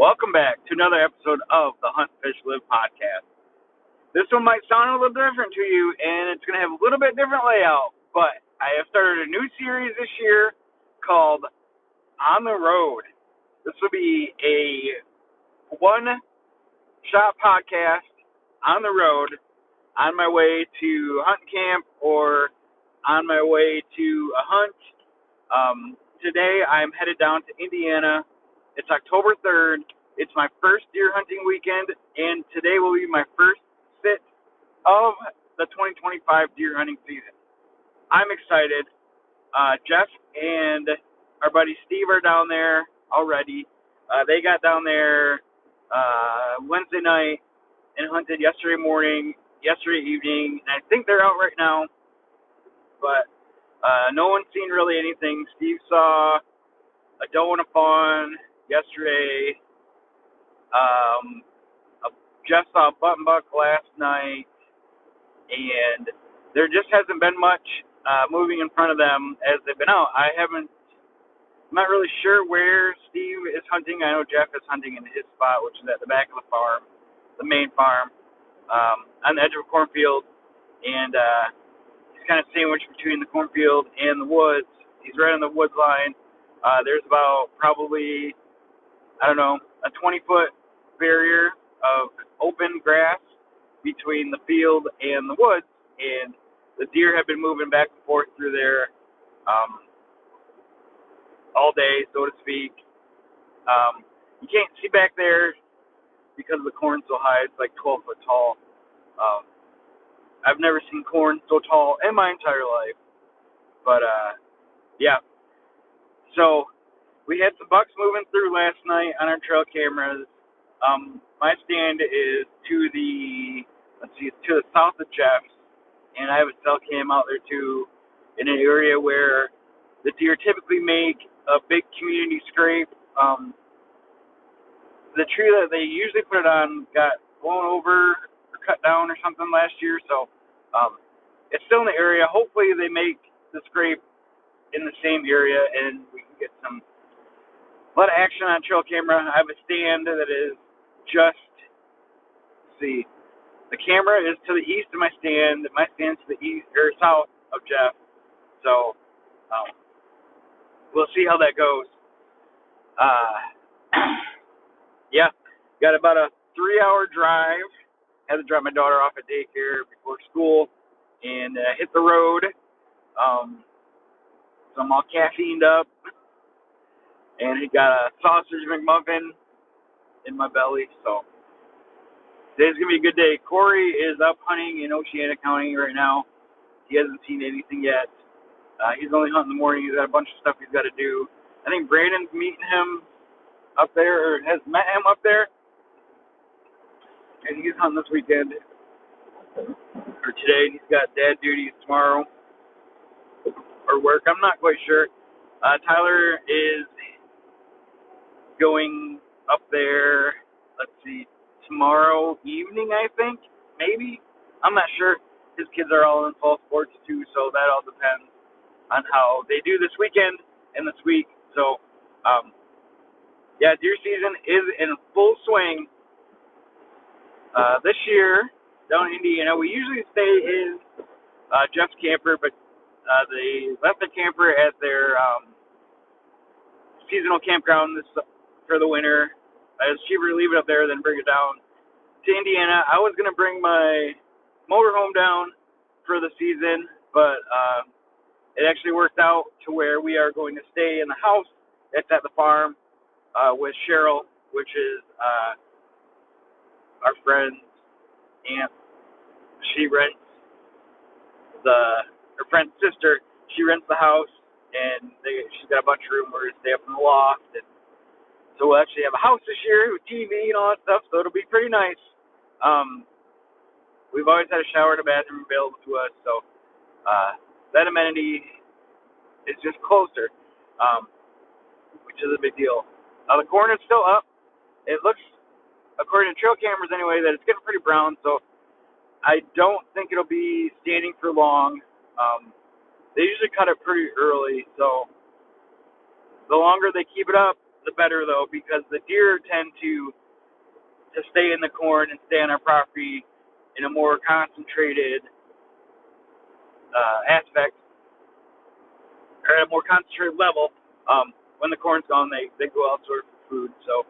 Welcome back to another episode of the Hunt, Fish, Live podcast. This one might sound a little different to you, and it's going to have a little bit different layout, but I have started a new series this year called On the Road. This will be a one-shot podcast on the road, on my way to hunt camp or on my way to a hunt. Today I'm headed down to Indiana. It's October 3rd. It's my first deer hunting weekend, and today will be my first sit of the 2025 deer hunting season. I'm excited. Jeff and our buddy Steve are down there already. They got down there Wednesday night and hunted yesterday morning, yesterday evening, and I think they're out right now. But no one's seen really anything. Steve saw a doe and a fawn yesterday. Jeff saw a button buck last night, and there just hasn't been much moving in front of them as they've been out. I'm not really sure where Steve is hunting. I know Jeff is hunting in his spot, which is at the back of the farm, the main farm, on the edge of a cornfield, and he's kind of sandwiched between the cornfield and the woods. He's right on the woods line. There's about probably, a 20-foot barrier of open grass between the field and the woods, and the deer have been moving back and forth through there all day, so to speak. You can't see back there because the corn's so high. It's like 12 foot tall. I've never seen corn so tall in my entire life. But, yeah. So, we had some bucks moving through last night on our trail cameras. My stand is to the south of Jeff's, and I have a cell cam out there too, in an area where the deer typically make a big community scrape. The tree that they usually put it on got blown over or cut down or something last year, so it's still in the area. Hopefully they make the scrape in the same area and we can get a lot of action on trail camera. I have a stand that is the camera is to the east of my stand. My stand's to the east or south of Jeff. So we'll see how that goes. Yeah, got about a 3-hour drive. Had to drop my daughter off at daycare before school and hit the road. So I'm all caffeined up. And he got a sausage McMuffin in my belly. So today's going to be a good day. Corey is up hunting in Oceana County right now. He hasn't seen anything yet. He's only hunting in the morning. He's got a bunch of stuff he's got to do. I think Brandon's meeting him up there, or has met him up there. And he's hunting this weekend, or today. He's got dad duties tomorrow, or work. I'm not quite sure. Tyler is going up there, tomorrow evening, I think, maybe. I'm not sure. His kids are all in fall sports too, so that all depends on how they do this weekend and this week. So, deer season is in full swing. This year, down in Indiana, we usually stay in Jeff's camper, but they left the camper at their seasonal campground for the winter. It's cheaper to leave it up there than bring it down to Indiana. I was going to bring my motorhome down for the season, but it actually worked out to where we are going to stay in the house that's at the farm with Cheryl, which is our friend's aunt. She rents her friend's sister. She rents the house, and she's got a bunch of room where we stay up in the loft. And so we'll actually have a house this year with TV and all that stuff, so it'll be pretty nice. We've always had a shower and a bathroom available to us, so that amenity is just closer, which is a big deal. The corn is still up. It looks, according to trail cameras anyway, that it's getting pretty brown, so I don't think it'll be standing for long. They usually cut it pretty early, so the longer they keep it up, the better, though, because the deer tend to stay in the corn and stay on our property in a more concentrated aspect, or at a more concentrated level. When the corn's gone, they go elsewhere for food. So,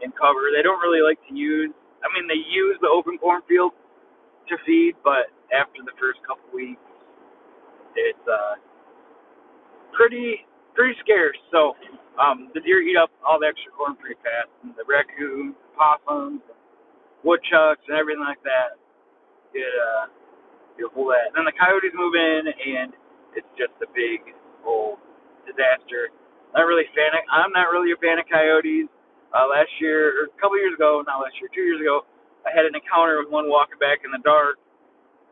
in cover, they don't really like to use. I mean, they use the open cornfield to feed, but after the first couple weeks, it's pretty scarce. So, the deer eat up all the extra corn pretty fast, and the raccoons, possums, woodchucks, and everything like that get a whole lot. And then the coyotes move in, and it's just a big old disaster. I'm not really a fan of coyotes. Last year, or a couple years ago, not last year, 2 years ago, I had an encounter with one walking back in the dark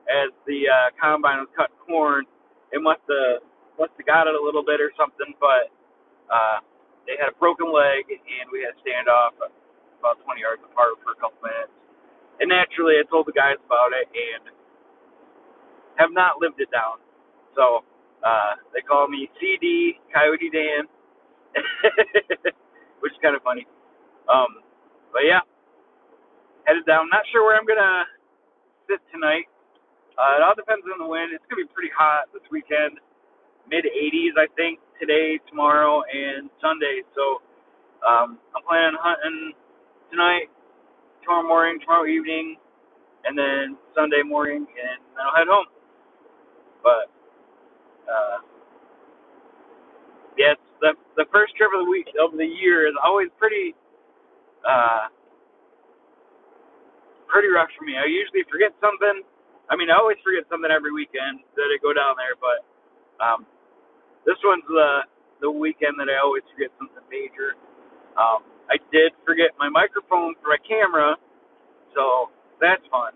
as the combine was cutting corn. It must have got it a little bit or something, but they had a broken leg, and we had to stand off about 20 yards apart for a couple minutes. And naturally, I told the guys about it, and have not lived it down. So they call me CD, Coyote Dan, which is kind of funny. But yeah, headed down. Not sure where I'm going to sit tonight. It all depends on the wind. It's going to be pretty hot this weekend. Mid-80s, I think, today, tomorrow, and Sunday. So I'm planning on hunting tonight, tomorrow morning, tomorrow evening, and then Sunday morning, and then I'll head home. But yeah, it's the first trip of the year is always pretty rough for me. I usually forget something. I mean, I always forget something every weekend that I go down there, but this one's the weekend that I always forget something major. I did forget my microphone for my camera, so that's fun.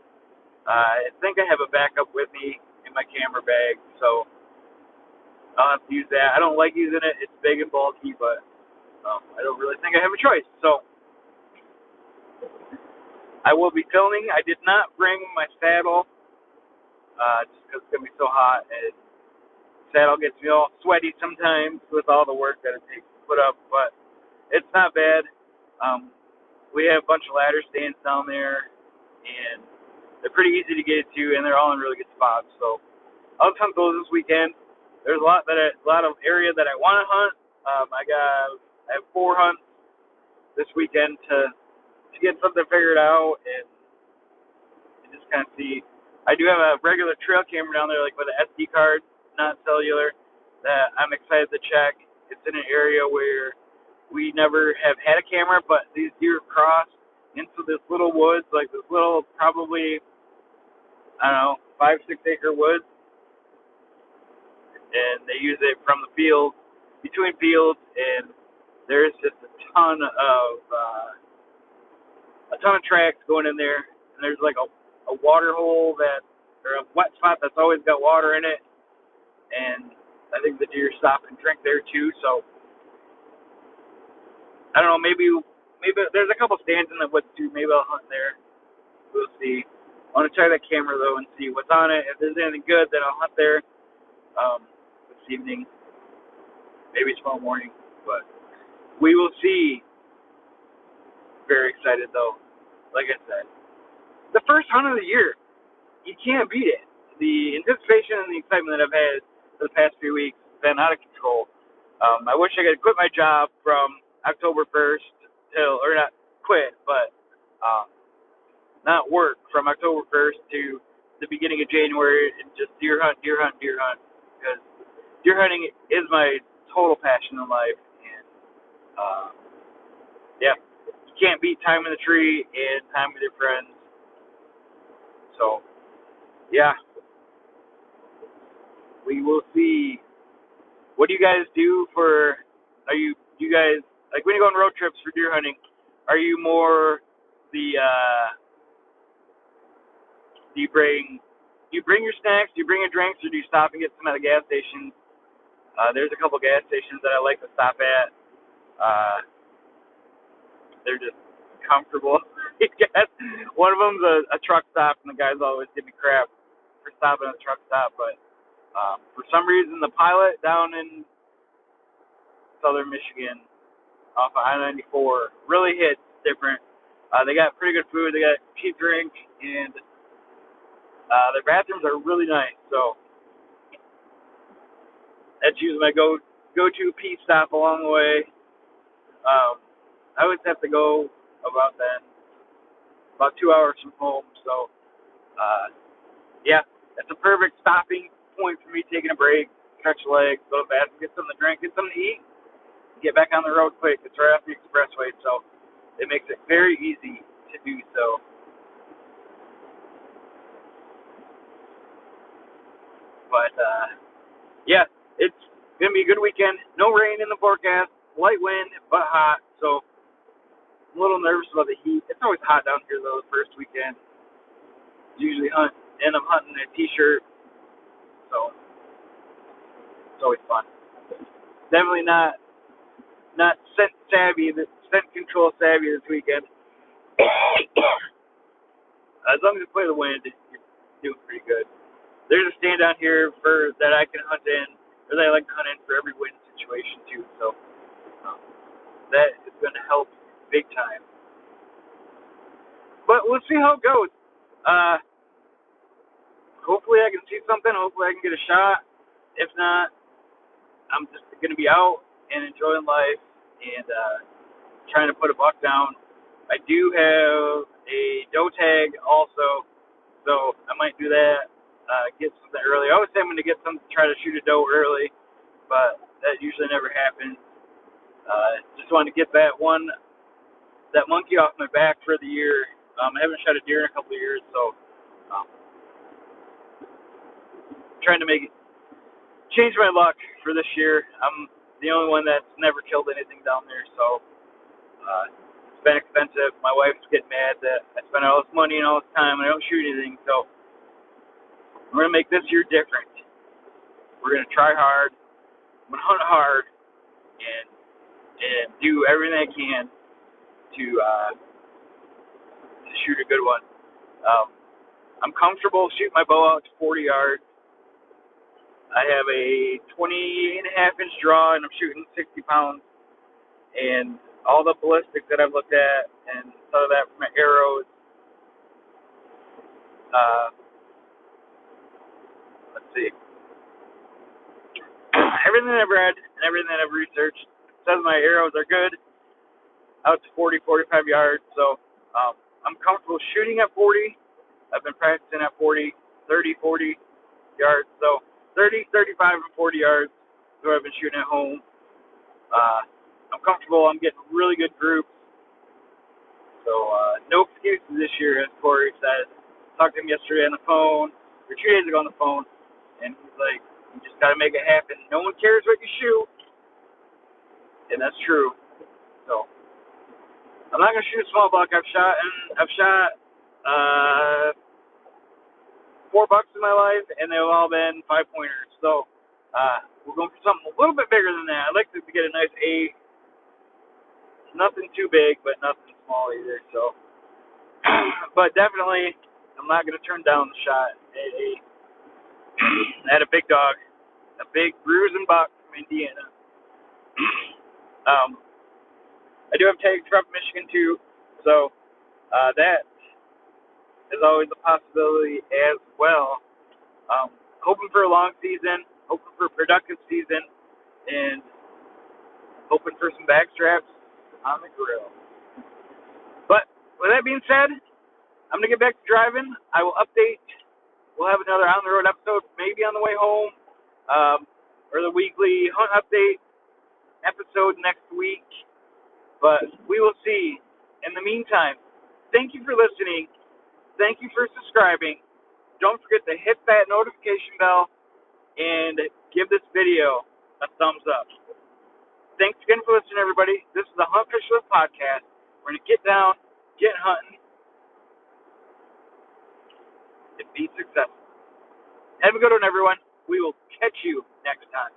I think I have a backup with me in my camera bag, so I'll have to use that. I don't like using it. It's big and bulky, but I don't really think I have a choice. So I will be filming. I did not bring my saddle just because it's going to be so hot. And saddle gets me all sweaty sometimes with all the work that it takes to put up, but it's not bad. We have a bunch of ladder stands down there, and they're pretty easy to get to, and they're all in really good spots. So I'll hunt those this weekend. There's a lot of area that I want to hunt. I have 4 hunts this weekend to get something figured out and just kind of see. I do have a regular trail camera down there, like with an SD card, not cellular, that I'm excited to check. It's in an area where we never have had a camera, but these deer cross into this little woods, like this little, probably, I don't know, 5-6 acre woods, and they use it from the field, between fields, and there's just a ton of tracks going in there, and there's like a water hole or a wet spot that's always got water in it, and I think the deer stop and drink there too. So I don't know, maybe there's a couple stands in the woods too. Maybe I'll hunt there. We'll see. I want to check that camera though and see what's on it. If there's anything good, then I'll hunt there this evening, maybe tomorrow morning. But we will see. Very excited though. Like I said, the first hunt of the year, you can't beat it. The anticipation and the excitement that I've had for the past few weeks has been out of control. I wish I could quit my job from October 1st or not quit, but not work from October 1st to the beginning of January and just deer hunt, because deer hunting is my total passion in life. And yeah, you can't beat time in the tree and time with your friends. So yeah, we will see. What do you guys do you guys, like when you go on road trips for deer hunting, are you more the, do you bring your snacks, do you bring your drinks, or do you stop and get some at the gas stations? There's a couple gas stations that I like to stop at. They're just comfortable. One of them's a truck stop, and the guys always give me crap for stopping at a truck stop, but for some reason the Pilot down in southern Michigan off of I-94. Really hits different. They got pretty good food. They got cheap drink, and their bathrooms are really nice. So that's usually my go-to pee stop along the way. I always have to go about 2 hours from home. So yeah, that's a perfect stopping point for me, taking a break, stretch legs, go to the bathroom, get something to drink, get something to eat, get back on the road quick. It's right off the expressway, so it makes it very easy to do so. But yeah, it's gonna be a good weekend. No rain in the forecast, light wind but hot. So I'm a little nervous about the heat. It's always hot down here though. The first weekend, usually end up hunting in a t-shirt, so it's always fun. Definitely not scent control savvy this weekend. As long as you play the wind, you're doing pretty good. There's a stand down here that I can hunt in, or that I like to hunt in for every wind situation too. So that is going to help big time. But we'll see how it goes. Hopefully I can see something. Hopefully I can get a shot. If not, I'm just going to be out and enjoying life and trying to put a buck down. I do have a doe tag also, so I might do that. Get something early. I always say I'm going to get some, try to shoot a doe early, but that usually never happens. Just wanted to get that monkey off my back for the year. I haven't shot a deer in a couple of years, so trying to change my luck for this year. I'm the only one that's never killed anything down there, so it's been expensive. My wife's getting mad that I spend all this money and all this time and I don't shoot anything, so we're going to make this year different. We're going to try hard. I'm going to hunt hard and do everything I can to shoot a good one. I'm comfortable shooting my bow out to 40 yards. I have a 20.5-inch draw, and I'm shooting 60 pounds. And all the ballistics that I've looked at, and some of that from my arrows, let's see. Everything I've read and everything that I've researched says my arrows are good out to 40, 45 yards. So I'm comfortable shooting at 40. I've been practicing at 40, 30, 40 yards. So 30, 35, and 40 yards is what I've been shooting at home. I'm comfortable. I'm getting really good groups. So no excuses this year, as Corey said. Talked to him yesterday on the phone, or 2 days ago on the phone, and he's like, you just got to make it happen. No one cares what you shoot. And that's true. So I'm not gonna shoot a small buck. I've shot 4 bucks in my life, and they've all been 5-pointers. So we're going for something a little bit bigger than that. I'd like to get a nice 8. Nothing too big, but nothing small either. So, but definitely, I'm not gonna turn down the shot at a big dog, a big bruising buck from Indiana. I do have tags from Michigan too, so that is always a possibility as well. Hoping for a long season, hoping for a productive season, and hoping for some back straps on the grill. But with that being said, I'm going to get back to driving. I will update. We'll have another on the road episode maybe on the way home, or the weekly hunt update episode next week. But we will see. In the meantime, thank you for listening. Thank you for subscribing. Don't forget to hit that notification bell and give this video a thumbs up. Thanks again for listening, everybody. This is the Hunt Fish Live Podcast. We're going to get down, get hunting, and be successful. Have a good one, everyone. We will catch you next time.